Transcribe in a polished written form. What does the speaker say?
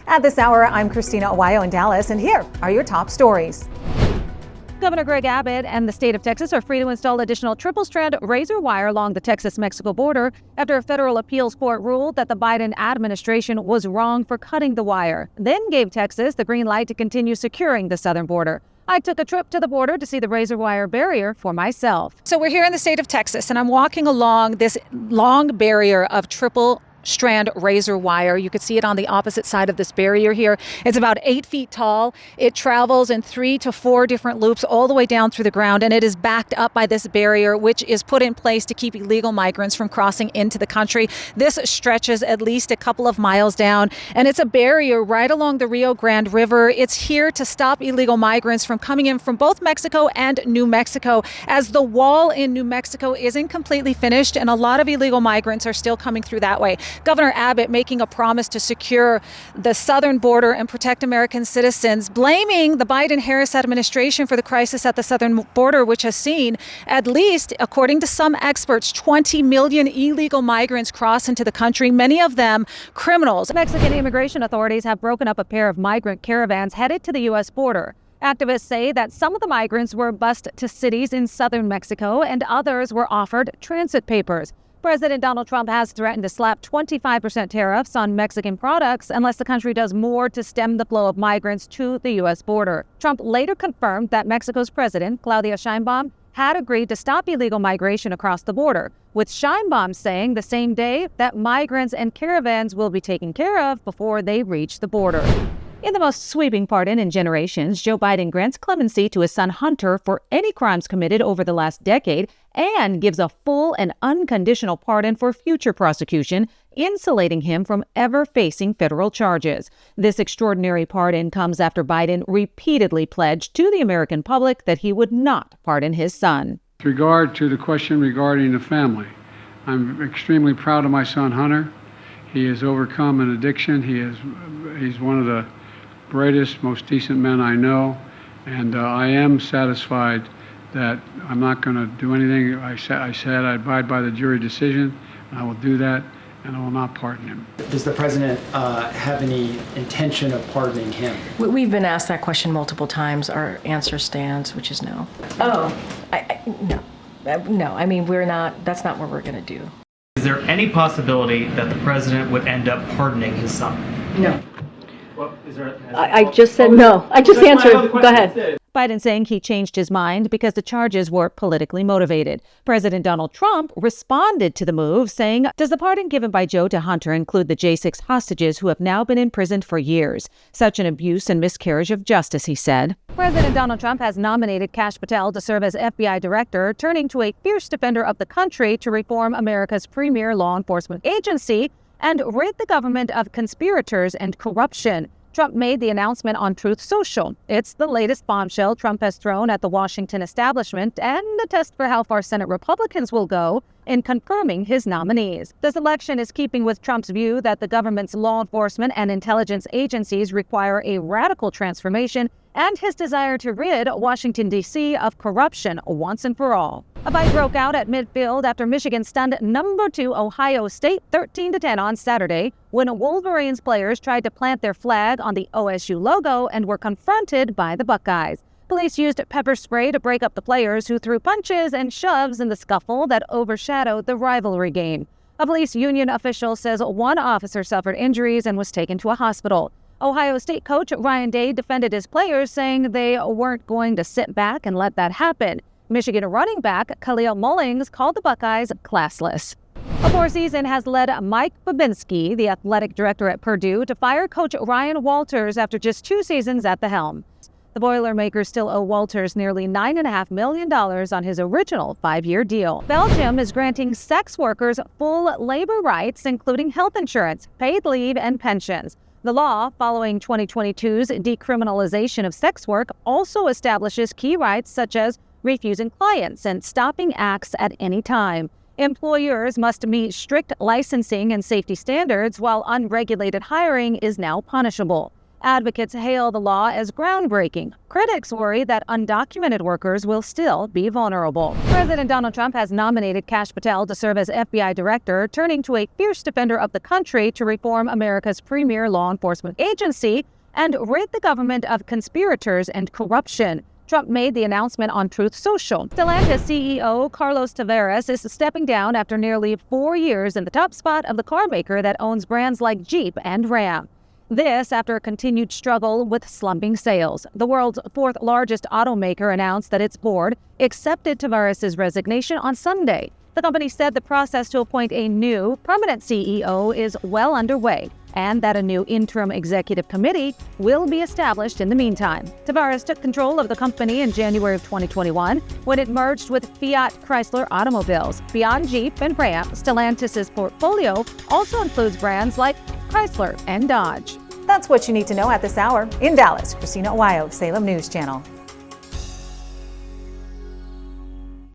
At this hour, I'm Christina Aguayo in Dallas, and here are your top stories. Governor Greg Abbott and the state of Texas are free to install additional triple-strand razor wire along the Texas-Mexico border after a federal appeals court ruled that the Biden administration was wrong for cutting the wire, then gave Texas the green light to continue securing the southern border. I took a trip to the border to see the razor wire barrier for myself. So we're here in the state of Texas, and I'm walking along this long barrier of triple-strand razor wire. You can see it on the opposite side of this barrier here. It's about 8 feet tall. It travels in 3 to 4 different loops all the way down through the ground, and it is backed up by this barrier, which is put in place to keep illegal migrants from crossing into the country. This stretches at least a couple of miles down, and it's a barrier right along the Rio Grande River. It's here to stop illegal migrants from coming in from both Mexico and New Mexico, as the wall in New Mexico isn't completely finished, and a lot of illegal migrants are still coming through that way. Governor Abbott making a promise to secure the southern border and protect American citizens, blaming the Biden-Harris administration for the crisis at the southern border, which has seen, at least according to some experts, 20 million illegal migrants cross into the country, many of them criminals. Mexican immigration authorities have broken up a pair of migrant caravans headed to the U.S. border. Activists say that some of the migrants were bused to cities in southern Mexico and others were offered transit papers. President Donald Trump has threatened to slap 25% tariffs on Mexican products unless the country does more to stem the flow of migrants to the U.S. border. Trump later confirmed that Mexico's president, Claudia Sheinbaum, had agreed to stop illegal migration across the border, with Sheinbaum saying the same day that migrants and caravans will be taken care of before they reach the border. In the most sweeping pardon in generations, Joe Biden grants clemency to his son Hunter for any crimes committed over the last decade and gives a full and unconditional pardon for future prosecution, insulating him from ever facing federal charges. This extraordinary pardon comes after Biden repeatedly pledged to the American public that he would not pardon his son. With regard to the question regarding the family, I'm extremely proud of my son Hunter. He has overcome an addiction. He's one of the brightest, most decent men I know, and I am satisfied that I'm not going to do anything. I said I abide by the jury decision, and I will do that, and I will not pardon him. Does the president have any intention of pardoning him? We've been asked that question multiple times. Our answer stands, which is no. No. No, I mean, we're not, that's not what we're going to do. Is there any possibility that the president would end up pardoning his son? No. Well, I just said no. I just answered. Go ahead. Biden saying he changed his mind because the charges were politically motivated. President Donald Trump responded to the move, saying, "Does the pardon given by Joe to Hunter include the J6 hostages who have now been imprisoned for years? Such an abuse and miscarriage of justice," he said. President Donald Trump has nominated Kash Patel to serve as FBI director, turning to a fierce defender of the country to reform America's premier law enforcement agency and rid the government of conspirators and corruption. Trump made the announcement on Truth Social. It's the latest bombshell Trump has thrown at the Washington establishment and a test for how far Senate Republicans will go in confirming his nominees. This election is keeping with Trump's view that the government's law enforcement and intelligence agencies require a radical transformation and his desire to rid Washington, D.C. of corruption once and for all. A fight broke out at midfield after Michigan stunned number 2 Ohio State 13-10 on Saturday when Wolverines players tried to plant their flag on the OSU logo and were confronted by the Buckeyes. Police used pepper spray to break up the players, who threw punches and shoves in the scuffle that overshadowed the rivalry game. A police union official says one officer suffered injuries and was taken to a hospital. Ohio State coach Ryan Day defended his players, saying they weren't going to sit back and let that happen. Michigan running back Khalil Mullings called the Buckeyes classless. A poor season has led Mike Babinski, the athletic director at Purdue, to fire coach Ryan Walters after just 2 seasons at the helm. The Boilermakers still owe Walters nearly $9.5 million on his original 5-year deal. Belgium is granting sex workers full labor rights, including health insurance, paid leave, and pensions. The law, following 2022's decriminalization of sex work, also establishes key rights such as refusing clients and stopping acts at any time. Employers must meet strict licensing and safety standards, while unregulated hiring is now punishable. Advocates hail the law as groundbreaking. Critics worry that undocumented workers will still be vulnerable. President Donald Trump has nominated Kash Patel to serve as FBI director, turning to a fierce defender of the country to reform America's premier law enforcement agency and rid the government of conspirators and corruption. Trump made the announcement on Truth Social. Stellantis CEO Carlos Tavares is stepping down after nearly 4 years in the top spot of the car maker that owns brands like Jeep and Ram. This after a continued struggle with slumping sales. The world's fourth largest automaker announced that its board accepted Tavares' resignation on Sunday. The company said the process to appoint a new permanent CEO is well underway and that a new interim executive committee will be established in the meantime. Tavares took control of the company in January of 2021 when it merged with Fiat Chrysler Automobiles. Beyond Jeep and Ram, Stellantis' portfolio also includes brands like Chrysler and Dodge. That's what you need to know at this hour. In Dallas, Christina Aguayo, Salem News Channel.